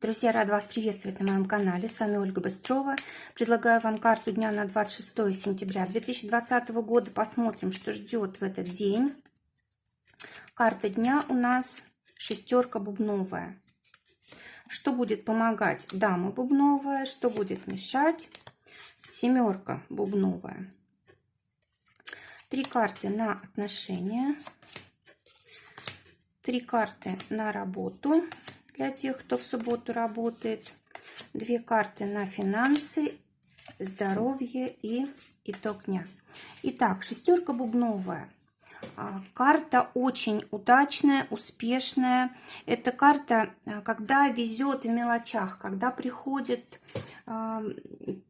Друзья, рада вас приветствовать на моем канале. С вами Ольга Быстрова. Предлагаю вам карту дня на 26 сентября 2020 года. Посмотрим, что ждет в этот день. Карта дня у нас шестерка бубновая. Что будет помогать? Дама бубновая. Что будет мешать? Семерка бубновая. 3 карты на отношения. 3 карты на работу. Для тех, кто в субботу работает. 2 карты на финансы, здоровье и итог дня. Итак, шестерка бубновая. Карта очень удачная, успешная. Это карта, когда везет в мелочах, когда приходит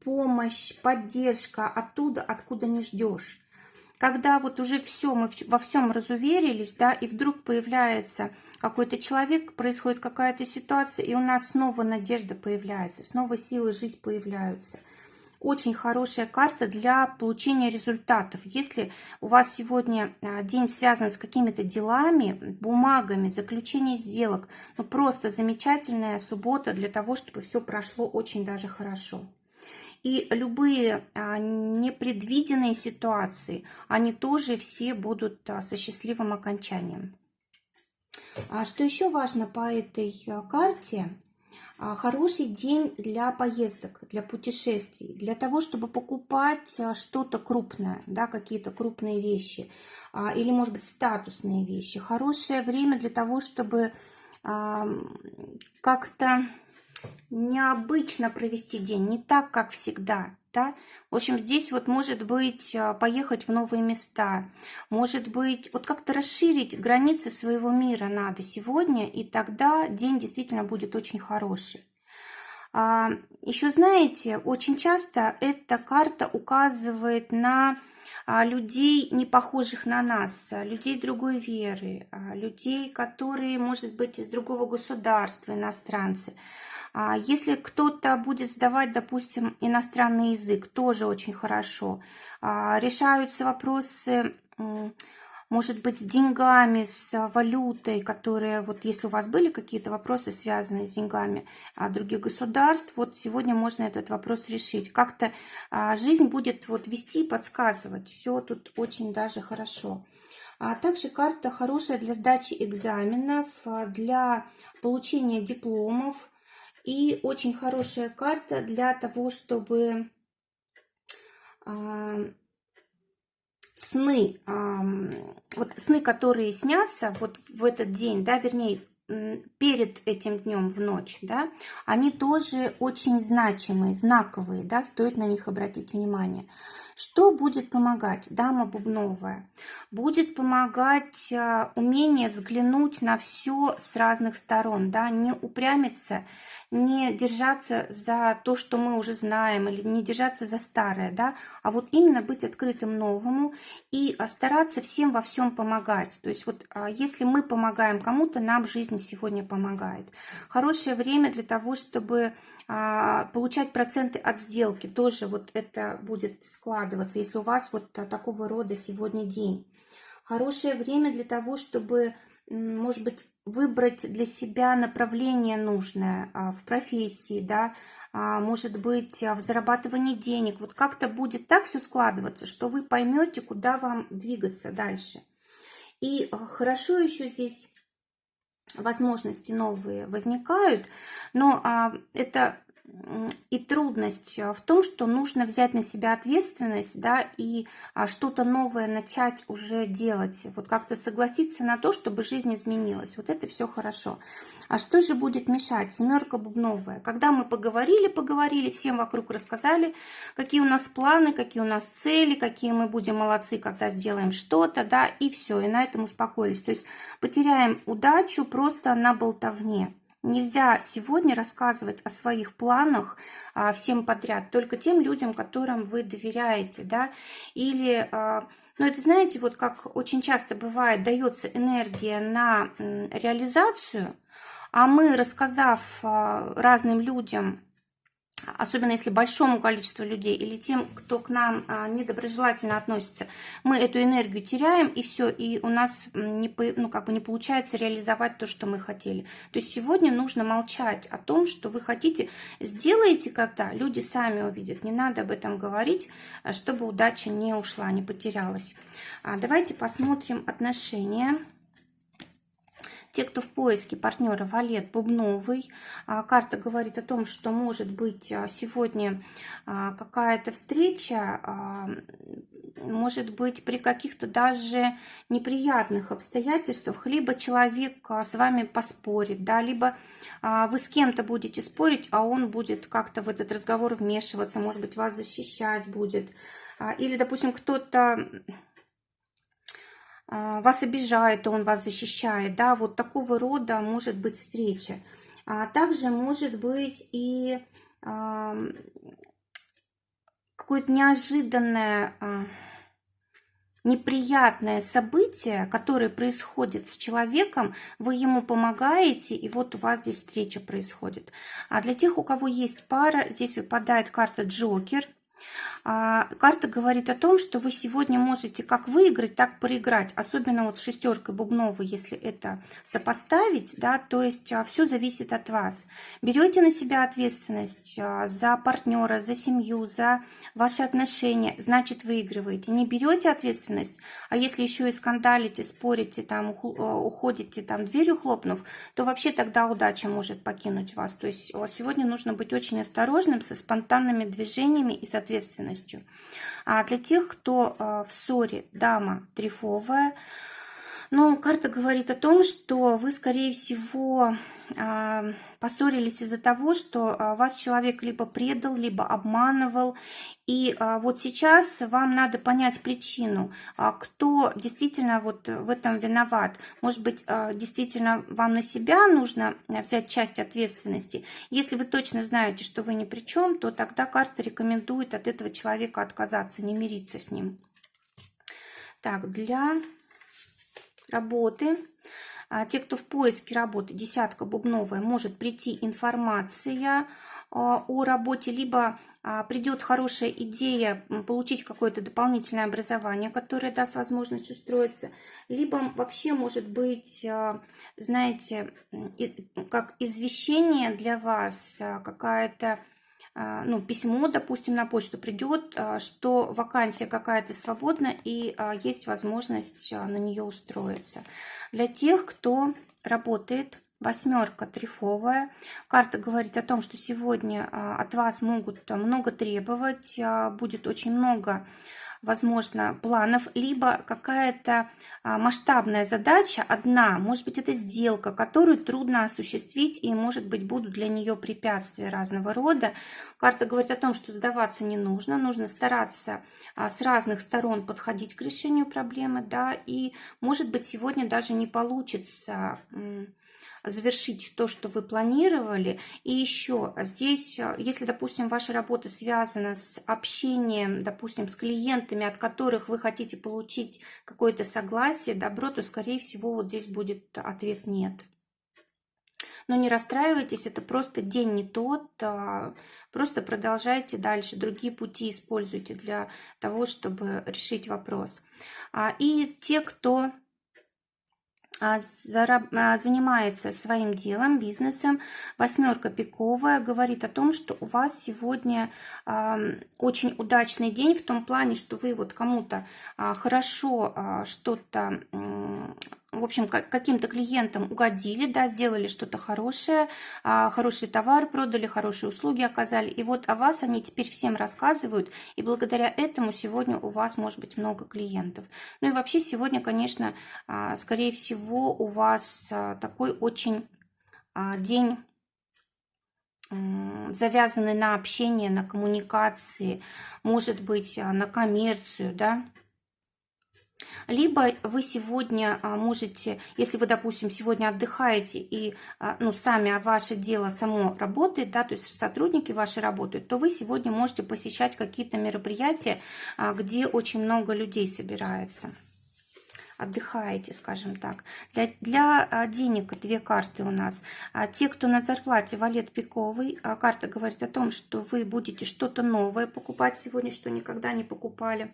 помощь, поддержка оттуда, откуда не ждешь. Когда вот уже все, мы во всем разуверились, да, и вдруг появляется какой-то человек, происходит какая-то ситуация, и у нас снова надежда появляется, снова силы жить появляются. Очень хорошая карта для получения результатов. Если у вас сегодня день связан с какими-то делами, бумагами, заключением сделок, ну просто замечательная суббота для того, чтобы все прошло очень даже хорошо. И любые непредвиденные ситуации, они тоже все будут со счастливым окончанием. Что еще важно по этой карте? Хороший день для поездок, для путешествий, для того, чтобы покупать что-то крупное, да, какие-то крупные вещи, или, может быть, статусные вещи. Хорошее время для того, чтобы как-то необычно провести день, не так, как всегда, да. В общем, здесь вот может быть поехать в новые места, может быть вот как-то расширить границы своего мира надо сегодня, и тогда день действительно будет очень хороший. Еще знаете, очень часто эта карта указывает на людей, не похожих на нас, людей другой веры, людей, которые, может быть, из другого государства, иностранцы. Если кто-то будет сдавать, допустим, иностранный язык, тоже очень хорошо. Решаются вопросы, может быть, с деньгами, с валютой, которые, вот если у вас были какие-то вопросы, связанные с деньгами других государств, вот сегодня можно этот вопрос решить. Как-то жизнь будет вот вести, подсказывать. Все тут очень даже хорошо. Также карта хорошая для сдачи экзаменов, для получения дипломов. И очень хорошая карта для того, чтобы сны, вот сны, которые снятся вот в этот день, да, вернее, перед этим днем в ночь, да, они тоже очень значимые, знаковые, да, стоит на них обратить внимание. Что будет помогать? Дама бубновая. Будет помогать умение взглянуть на все с разных сторон, да, не упрямиться, не держаться за то, что мы уже знаем, или не держаться за старое, да, а вот именно быть открытым новому и стараться всем во всем помогать. То есть вот если мы помогаем кому-то, нам жизнь сегодня помогает. Хорошее время для того, чтобы получать проценты от сделки, тоже вот это будет складываться, если у вас вот такого рода сегодня день. Хорошее время для того, чтобы, может быть, выбрать для себя направление нужное в профессии, да, может быть, в зарабатывании денег. Вот как-то будет так все складываться, что вы поймете, куда вам двигаться дальше. И хорошо еще здесь возможности новые возникают, но это и трудность в том, что нужно взять на себя ответственность, да, и что-то новое начать уже делать, вот как-то согласиться на то, чтобы жизнь изменилась. Вот это все хорошо. А что же будет мешать? Семерка бубновая. Когда мы поговорили, всем вокруг рассказали, какие у нас планы, какие у нас цели, какие мы будем молодцы, когда сделаем что-то, да, и все, и на этом успокоились. То есть потеряем удачу просто на болтовне. Нельзя сегодня рассказывать о своих планах всем подряд, только тем людям, которым вы доверяете, да, или, ну, это, знаете, вот как очень часто бывает, дается энергия на реализацию, а мы, рассказав разным людям особенно если большому количеству людей или тем, кто к нам недоброжелательно относится, мы эту энергию теряем, и все, и у нас не получается реализовать то, что мы хотели. То есть сегодня нужно молчать о том, что вы хотите. Сделаете когда, люди сами увидят, не надо об этом говорить, чтобы удача не ушла, не потерялась. Давайте посмотрим отношения. Те, кто в поиске партнера, Валет Бубновый. Карта говорит о том, что может быть сегодня какая-то встреча, может быть при каких-то даже неприятных обстоятельствах, либо человек с вами поспорит, да, либо вы с кем-то будете спорить, а он будет как-то в этот разговор вмешиваться, может быть, вас защищать будет. Или, допустим, кто-то вас обижает, он вас защищает, да, вот такого рода может быть встреча. Также может быть и какое-то неожиданное, неприятное событие, которое происходит с человеком, вы ему помогаете, и вот у вас здесь встреча происходит. А для тех, у кого есть пара, здесь выпадает карта Джокер. Карта говорит о том, что вы сегодня можете как выиграть, так проиграть. Особенно вот с шестеркой Бубновой, если это сопоставить, да, то есть все зависит от вас. Берете на себя ответственность за партнера, за семью, за ваши отношения, значит выигрываете. Не берете ответственность, а если еще и скандалите, спорите, там, уходите, там, дверью хлопнув, то вообще тогда удача может покинуть вас. То есть вот сегодня нужно быть очень осторожным со спонтанными движениями и с ответственностью. А для тех, кто в ссоре, дама трефовая, ну, карта говорит о том, что вы, скорее всего, поссорились из-за того, что вас человек либо предал, либо обманывал. И вот сейчас вам надо понять причину, кто действительно вот в этом виноват. Может быть, действительно вам на себя нужно взять часть ответственности. Если вы точно знаете, что вы ни при чем, то тогда карта рекомендует от этого человека отказаться, не мириться с ним. Так, для работы. Те, кто в поиске работы, десятка Бубновая, может прийти информация о работе, либо придет хорошая идея получить какое-то дополнительное образование, которое даст возможность устроиться, либо вообще может быть, знаете, как извещение для вас, какая-то, ну, письмо, допустим, на почту придет, что вакансия какая-то свободна и есть возможность на нее устроиться. Для тех, кто работает, восьмерка трефовая, карта говорит о том, что сегодня от вас могут много требовать, будет очень много, возможно, планов, либо какая-то масштабная задача одна, может быть, это сделка, которую трудно осуществить, и, может быть, будут для нее препятствия разного рода. Карта говорит о том, что сдаваться не нужно, нужно стараться с разных сторон подходить к решению проблемы, да, и, может быть, сегодня даже не получится завершить то, что вы планировали. И еще здесь, если, допустим, ваша работа связана с общением, допустим, с клиентами, от которых вы хотите получить какое-то согласие, добро, то, скорее всего, вот здесь будет ответ «нет». Но не расстраивайтесь, это просто день не тот, просто продолжайте дальше, другие пути используйте для того, чтобы решить вопрос. И те, кто занимается своим делом, бизнесом, восьмерка пиковая говорит о том, что у вас сегодня очень удачный день в том плане, что вы вот кому-то хорошо что-то, в общем, каким-то клиентам угодили, да, сделали что-то хорошее, хороший товар продали, хорошие услуги оказали, и вот о вас они теперь всем рассказывают, и благодаря этому сегодня у вас может быть много клиентов. Ну и вообще сегодня, конечно, скорее всего, у вас такой очень день, завязанный на общение, на коммуникации, может быть, на коммерцию, да. Либо вы сегодня можете, если вы, допустим, сегодня отдыхаете и, ну, сами ваше дело само работает, да, то есть сотрудники ваши работают, то вы сегодня можете посещать какие-то мероприятия, где очень много людей собирается. отдыхаете, скажем так. Для денег две карты у нас. Те, кто на зарплате, валет пиковый. Карта говорит о том, что вы будете что-то новое покупать сегодня, что никогда не покупали.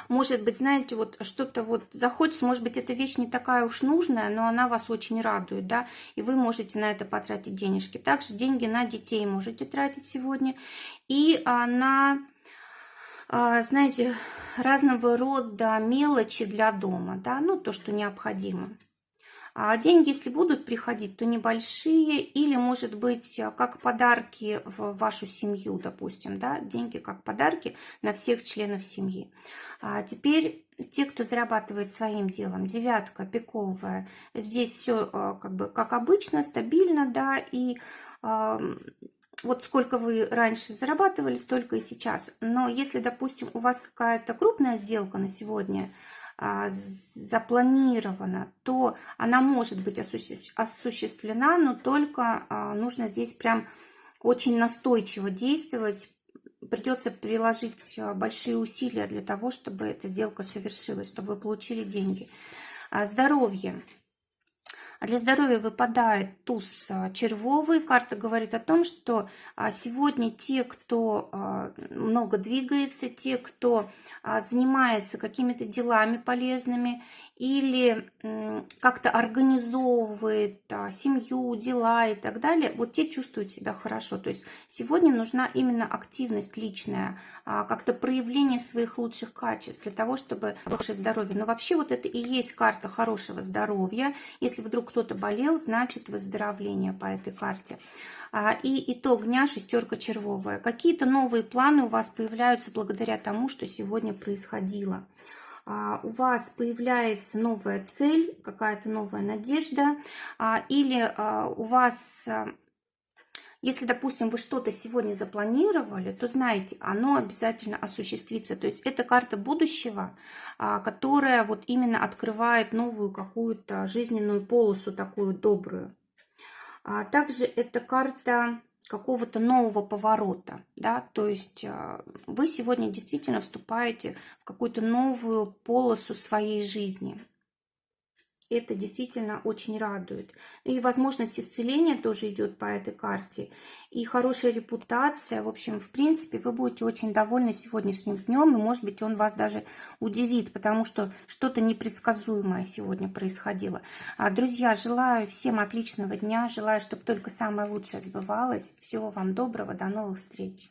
Может быть, знаете, вот что-то вот захочется, может быть, эта вещь не такая уж нужная, но она вас очень радует, да, и вы можете на это потратить денежки. Также деньги на детей можете тратить сегодня и знаете, разного рода мелочи для дома, да, ну, то, что необходимо. А деньги, если будут приходить, то небольшие или, может быть, как подарки в вашу семью, допустим, да, деньги как подарки на всех членов семьи. А теперь те, кто зарабатывает своим делом, девятка, пиковая, здесь все как бы как обычно, стабильно, да, и вот сколько вы раньше зарабатывали, столько и сейчас. Но если, допустим, у вас какая-то крупная сделка на сегодня запланирована, то она может быть осуществлена, но только нужно здесь прям очень настойчиво действовать. Придется приложить большие усилия для того, чтобы эта сделка совершилась, чтобы вы получили деньги. Здоровье. Для здоровья выпадает туз червовый. Карта говорит о том, что сегодня те, кто много двигается, те, кто занимается какими-то делами полезными или как-то организовывает семью, дела и так далее, вот те чувствуют себя хорошо. То есть сегодня нужна именно активность личная, как-то проявление своих лучших качеств для того, чтобы хорошее здоровье. Но вообще вот это и есть карта хорошего здоровья. Если вдруг кто-то болел, значит выздоровление по этой карте. И итог дня шестерка червовая. Какие-то новые планы у вас появляются благодаря тому, что сегодня происходило. У вас появляется новая цель, какая-то новая надежда, или у вас, если, допустим, вы что-то сегодня запланировали, то знаете, оно обязательно осуществится. То есть это карта будущего, которая вот именно открывает новую какую-то жизненную полосу, такую добрую. Также это карта какого-то нового поворота, да, то есть вы сегодня действительно вступаете в какую-то новую полосу своей жизни. Это действительно очень радует. И возможность исцеления тоже идет по этой карте. И хорошая репутация. В общем, в принципе, вы будете очень довольны сегодняшним днем. И, может быть, он вас даже удивит, потому что что-то непредсказуемое сегодня происходило. Друзья, желаю всем отличного дня. Желаю, чтобы только самое лучшее сбывалось. Всего вам доброго. До новых встреч.